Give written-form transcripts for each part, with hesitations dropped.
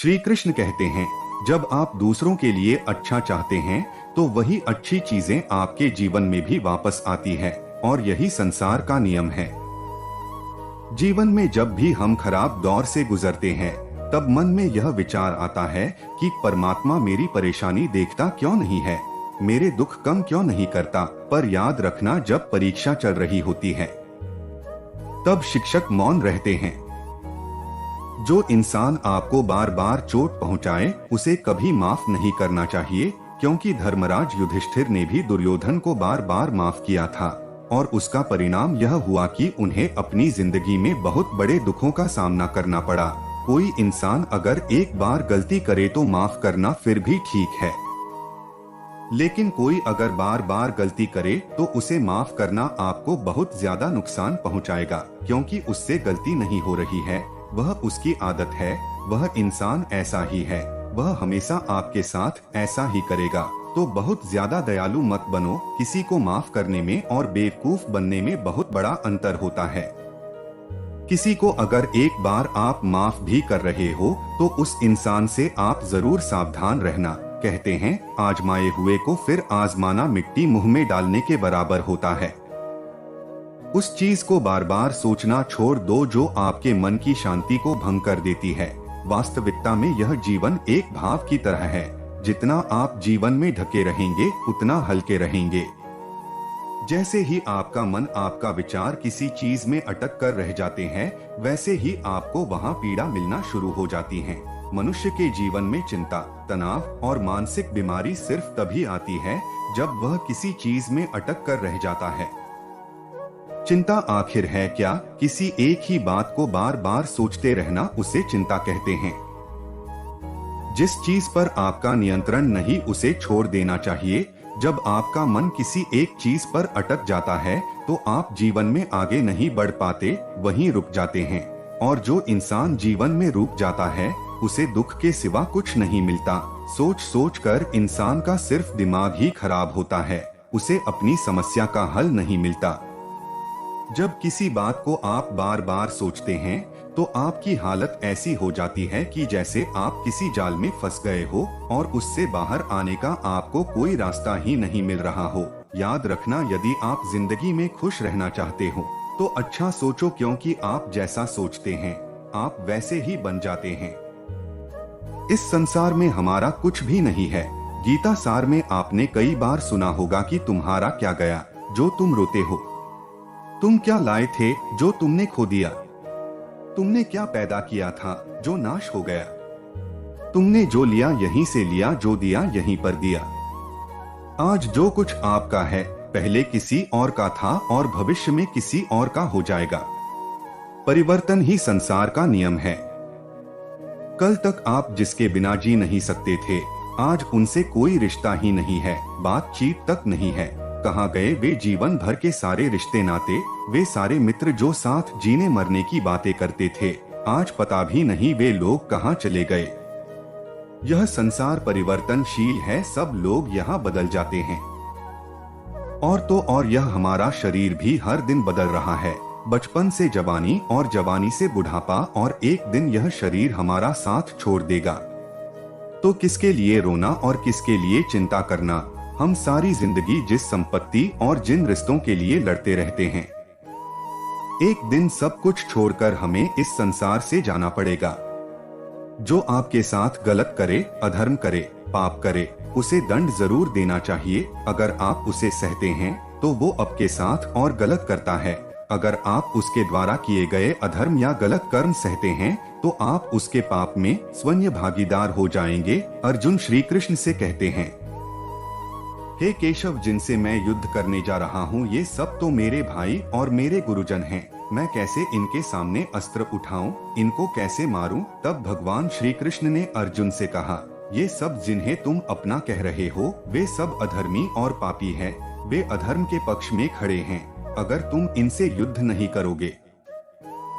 श्री कृष्ण कहते हैं, जब आप दूसरों के लिए अच्छा चाहते हैं तो वही अच्छी चीजें आपके जीवन में भी वापस आती है, और यही संसार का नियम है। जीवन में जब भी हम खराब दौर से गुजरते हैं तब मन में यह विचार आता है कि परमात्मा मेरी परेशानी देखता क्यों नहीं है, मेरे दुख कम क्यों नहीं करता। पर याद रखना, जब परीक्षा चल रही होती है तब शिक्षक मौन रहते हैं। जो इंसान आपको बार बार चोट पहुंचाए उसे कभी माफ नहीं करना चाहिए, क्योंकि धर्मराज युधिष्ठिर ने भी दुर्योधन को बार बार माफ किया था और उसका परिणाम यह हुआ कि उन्हें अपनी जिंदगी में बहुत बड़े दुखों का सामना करना पड़ा। कोई इंसान अगर एक बार गलती करे तो माफ करना फिर भी ठीक है, लेकिन कोई अगर बार बार गलती करे तो उसे माफ करना आपको बहुत ज्यादा नुकसान पहुंचाएगा, क्योंकि उससे गलती नहीं हो रही है, वह उसकी आदत है, वह इंसान ऐसा ही है, वह हमेशा आपके साथ ऐसा ही करेगा। तो बहुत ज्यादा दयालु मत बनो। किसी को माफ करने में और बेवकूफ बनने में बहुत बड़ा अंतर होता है। किसी को अगर एक बार आप माफ भी कर रहे हो तो उस इंसान से आप जरूर सावधान रहना। कहते हैं, आजमाए हुए को फिर आजमाना मिट्टी मुंह में डालने के बराबर होता है। उस चीज को बार बार सोचना छोड़ दो जो आपके मन की शांति को भंग कर देती है। वास्तविकता में यह जीवन एक भाव की तरह है, जितना आप जीवन में ढके रहेंगे उतना हल्के रहेंगे। जैसे ही आपका मन, आपका विचार किसी चीज में अटक कर रह जाते हैं, वैसे ही आपको वहाँ पीड़ा मिलना शुरू हो जाती है। मनुष्य के जीवन में चिंता, तनाव और मानसिक बीमारी सिर्फ तभी आती है जब वह किसी चीज में अटक कर रह जाता है। चिंता आखिर है क्या? किसी एक ही बात को बार बार सोचते रहना, उसे चिंता कहते हैं। जिस चीज पर आपका नियंत्रण नहीं उसे छोड़ देना चाहिए। जब आपका मन किसी एक चीज पर अटक जाता है तो आप जीवन में आगे नहीं बढ़ पाते, वहीं रुक जाते हैं। और जो इंसान जीवन में रुक जाता है उसे दुख के सिवा कुछ नहीं मिलता। सोच सोच कर इंसान का सिर्फ दिमाग ही खराब होता है, उसे अपनी समस्या का हल नहीं मिलता। जब किसी बात को आप बार बार सोचते हैं तो आपकी हालत ऐसी हो जाती है कि जैसे आप किसी जाल में फंस गए हो और उससे बाहर आने का आपको कोई रास्ता ही नहीं मिल रहा हो। याद रखना, यदि आप जिंदगी में खुश रहना चाहते हो तो अच्छा सोचो, क्योंकि आप जैसा सोचते हैं आप वैसे ही बन जाते हैं। इस संसार में हमारा कुछ भी नहीं है। गीता सार में आपने कई बार सुना होगा कि तुम्हारा क्या गया जो तुम रोते हो, तुम क्या लाए थे जो तुमने खो दिया, तुमने क्या पैदा किया था जो नाश हो गया, तुमने जो लिया यहीं से लिया, जो दिया यहीं पर दिया। आज जो कुछ आपका है पहले किसी और का था और भविष्य में किसी और का हो जाएगा। परिवर्तन ही संसार का नियम है। कल तक आप जिसके बिना जी नहीं सकते थे, आज उनसे कोई रिश्ता ही नहीं है, बातचीत तक नहीं है। कहाँ गए वे जीवन भर के सारे रिश्ते नाते, वे सारे मित्र जो साथ जीने मरने की बातें करते थे, आज पता भी नहीं वे लोग कहाँ चले गए। यह संसार परिवर्तनशील है, सब लोग यहाँ बदल जाते हैं। और तो और यह हमारा शरीर भी हर दिन बदल रहा है। बचपन से जवानी और जवानी से बुढ़ापा, और एक दिन यह शरीर हमारा साथ छोड़ देगा। तो किसके लिए रोना और किसके लिए चिंता करना? हम सारी जिंदगी जिस संपत्ति और जिन रिश्तों के लिए लड़ते रहते हैं, एक दिन सब कुछ छोड़कर हमें इस संसार से जाना पड़ेगा। जो आपके साथ गलत करे, अधर्म करे, पाप करे, उसे दंड जरूर देना चाहिए। अगर आप उसे सहते हैं तो वो आपके साथ और गलत करता है। अगर आप उसके द्वारा किए गए अधर्म या गलत कर्म सहते हैं तो आप उसके पाप में स्वयं भागीदार हो जाएंगे। अर्जुन श्री कृष्ण से कहते हैं, हे केशव, जिनसे मैं युद्ध करने जा रहा हूँ ये सब तो मेरे भाई और मेरे गुरुजन हैं। मैं कैसे इनके सामने अस्त्र उठाऊं, इनको कैसे मारूं? तब भगवान श्री कृष्ण ने अर्जुन से कहा, ये सब जिन्हें तुम अपना कह रहे हो वे सब अधर्मी और पापी हैं। वे अधर्म के पक्ष में खड़े हैं। अगर तुम इनसे युद्ध नहीं करोगे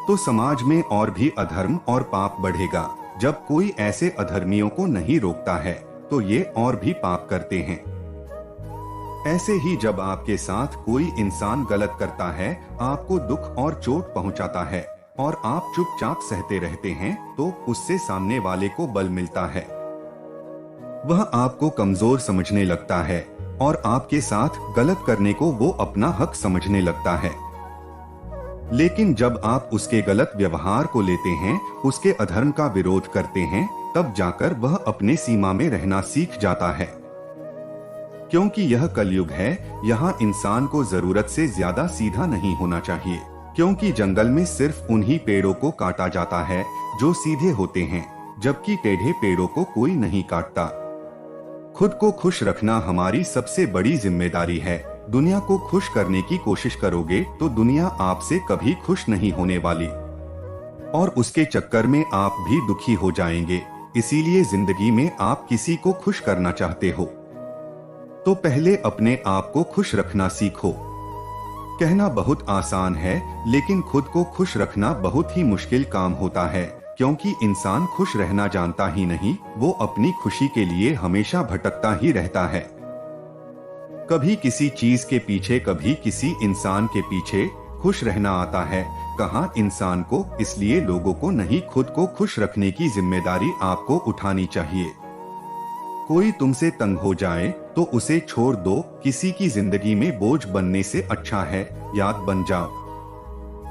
तो समाज में और भी अधर्म और पाप बढ़ेगा। जब कोई ऐसे अधर्मियों को नहीं रोकता है तो ये और भी पाप करते हैं। ऐसे ही जब आपके साथ कोई इंसान गलत करता है, आपको दुख और चोट पहुंचाता है, और आप चुपचाप सहते रहते हैं तो उससे सामने वाले को बल मिलता है। वह आपको कमजोर समझने लगता है और आपके साथ गलत करने को वो अपना हक समझने लगता है। लेकिन जब आप उसके गलत व्यवहार को लेते हैं, उसके अधर्म का विरोध करते हैं, तब जाकर वह अपने सीमा में रहना सीख जाता है। क्योंकि यह कलयुग है, यहाँ इंसान को जरूरत से ज्यादा सीधा नहीं होना चाहिए, क्योंकि जंगल में सिर्फ उन्हीं पेड़ों को काटा जाता है जो सीधे होते हैं, जबकि टेढ़े पेड़ों को कोई नहीं काटता। खुद को खुश रखना हमारी सबसे बड़ी जिम्मेदारी है। दुनिया को खुश करने की कोशिश करोगे तो दुनिया आपसे कभी खुश नहीं होने वाली और उसके चक्कर में आप भी दुखी हो जाएंगे। इसीलिए जिंदगी में आप किसी को खुश करना चाहते हो तो पहले अपने आप को खुश रखना सीखो। कहना बहुत आसान है, लेकिन खुद को खुश रखना बहुत ही मुश्किल काम होता है, क्योंकि इंसान खुश रहना जानता ही नहीं, वो अपनी खुशी के लिए हमेशा भटकता ही रहता है। कभी किसी चीज के पीछे, कभी किसी इंसान के पीछे। खुश रहना आता है कहाँ इंसान को, इसलिए लोगों को नहीं, खुद को खुश रखने की जिम्मेदारी आपको उठानी चाहिए। कोई तुमसे तंग हो जाए तो उसे छोड़ दो, किसी की जिंदगी में बोझ बनने से अच्छा है याद बन जाओ।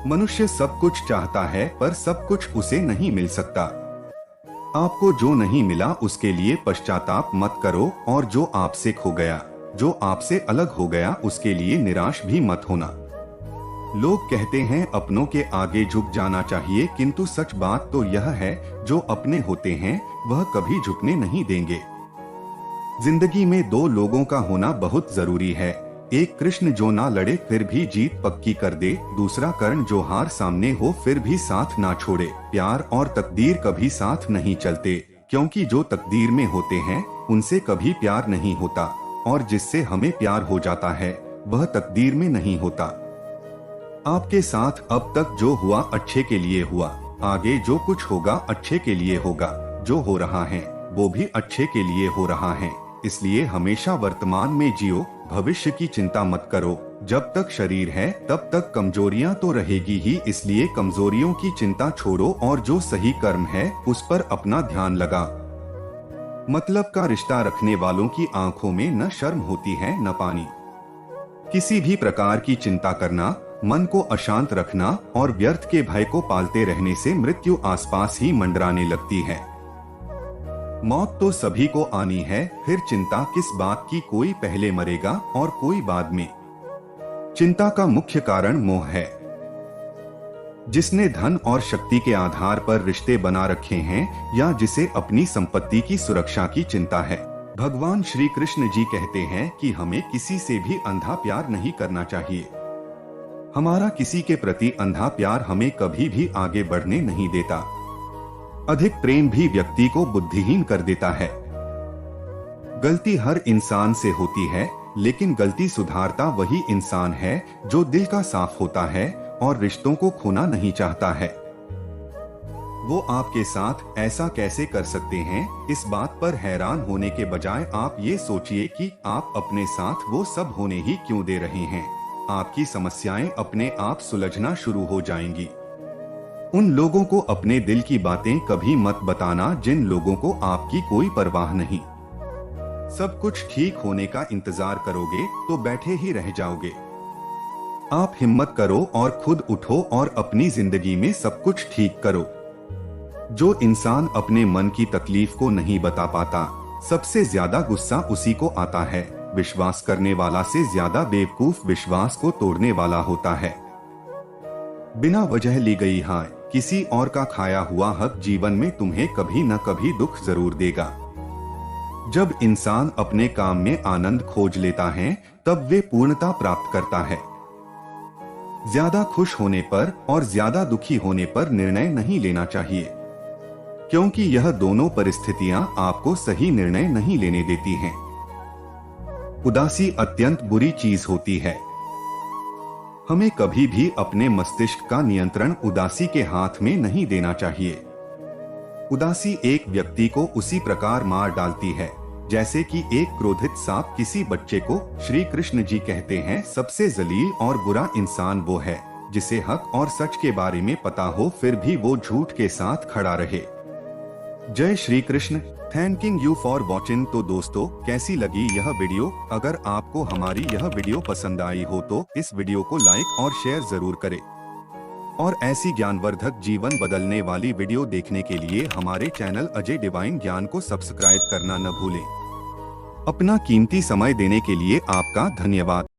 मनुष्य सब कुछ चाहता है पर सब कुछ उसे नहीं मिल सकता। आपको जो नहीं मिला उसके लिए पश्चाताप मत करो, और जो आपसे खो गया, जो आपसे अलग हो गया, उसके लिए निराश भी मत होना। लोग कहते हैं अपनों के आगे झुक जाना चाहिए, किंतु सच बात तो यह है, जो अपने होते हैं वह कभी झुकने नहीं देंगे। जिंदगी में दो लोगों का होना बहुत जरूरी है। एक कृष्ण जो ना लड़े फिर भी जीत पक्की कर दे, दूसरा कर्ण जो हार सामने हो फिर भी साथ ना छोड़े। प्यार और तकदीर कभी साथ नहीं चलते, क्योंकि जो तकदीर में होते हैं उनसे कभी प्यार नहीं होता, और जिससे हमें प्यार हो जाता है वह तकदीर में नहीं होता। आपके साथ अब तक जो हुआ अच्छे के लिए हुआ, आगे जो कुछ होगा अच्छे के लिए होगा। जो हो रहा है वो भी अच्छे के लिए हो रहा है, इसलिए हमेशा वर्तमान में जियो, भविष्य की चिंता मत करो। जब तक शरीर है तब तक कमजोरियां तो रहेगी ही, इसलिए कमजोरियों की चिंता छोड़ो और जो सही कर्म है उस पर अपना ध्यान लगा। मतलब का रिश्ता रखने वालों की आंखों में न शर्म होती है न पानी। किसी भी प्रकार की चिंता करना, मन को अशांत रखना और व्यर्थ के भय को पालते रहने से मृत्यु आसपास ही मंडराने लगती है। मौत तो सभी को आनी है, फिर चिंता किस बात की, कोई पहले मरेगा और कोई बाद में। चिंता का मुख्य कारण मोह है। जिसने धन और शक्ति के आधार पर रिश्ते बना रखे हैं, या जिसे अपनी संपत्ति की सुरक्षा की चिंता है। भगवान श्री कृष्ण जी कहते हैं कि हमें किसी से भी अंधा प्यार नहीं करना चाहिए। हमारा किसी के प्रति अंधा प्यार हमें कभी भी आगे बढ़ने नहीं देता। अधिक प्रेम भी व्यक्ति को बुद्धिहीन कर देता है। गलती हर इंसान से होती है, लेकिन गलती सुधारता वही इंसान है जो दिल का साफ होता है और रिश्तों को खोना नहीं चाहता है। वो आपके साथ ऐसा कैसे कर सकते हैं, इस बात पर हैरान होने के बजाय आप ये सोचिए कि आप अपने साथ वो सब होने ही क्यों दे रहे हैं। आपकी समस्याएं अपने आप सुलझना शुरू हो जाएंगी। उन लोगों को अपने दिल की बातें कभी मत बताना जिन लोगों को आपकी कोई परवाह नहीं। सब कुछ ठीक होने का इंतजार करोगे तो बैठे ही रह जाओगे। आप हिम्मत करो और खुद उठो और अपनी जिंदगी में सब कुछ ठीक करो। जो इंसान अपने मन की तकलीफ को नहीं बता पाता, सबसे ज्यादा गुस्सा उसी को आता है। विश्वास करने वाला से ज्यादा बेवकूफ विश्वास को तोड़ने वाला होता है। बिना वजह ली गई हाय, किसी और का खाया हुआ हक जीवन में तुम्हें कभी न कभी दुख जरूर देगा। जब इंसान अपने काम में आनंद खोज लेता है तब वे पूर्णता प्राप्त करता है। ज्यादा खुश होने पर और ज्यादा दुखी होने पर निर्णय नहीं लेना चाहिए, क्योंकि यह दोनों परिस्थितियां आपको सही निर्णय नहीं लेने देती हैं। उदासी अत्यंत बुरी चीज होती है। हमें कभी भी अपने मस्तिष्क का नियंत्रण उदासी के हाथ में नहीं देना चाहिए। उदासी एक व्यक्ति को उसी प्रकार मार डालती है जैसे कि एक क्रोधित सांप किसी बच्चे को। श्री कृष्ण जी कहते हैं सबसे जलील और बुरा इंसान वो है जिसे हक और सच के बारे में पता हो फिर भी वो झूठ के साथ खड़ा रहे। जय Shri Krishna. Thanking you for watching. तो दोस्तों, कैसी लगी यह वीडियो? अगर आपको हमारी यह वीडियो पसंद आई हो तो इस वीडियो को लाइक और शेयर जरूर करें और ऐसी ज्ञानवर्धक जीवन बदलने वाली वीडियो देखने के लिए हमारे चैनल अजय डिवाइन ज्ञान को सब्सक्राइब करना न भूलें। अपना कीमती समय देने के लिए आपका धन्यवाद।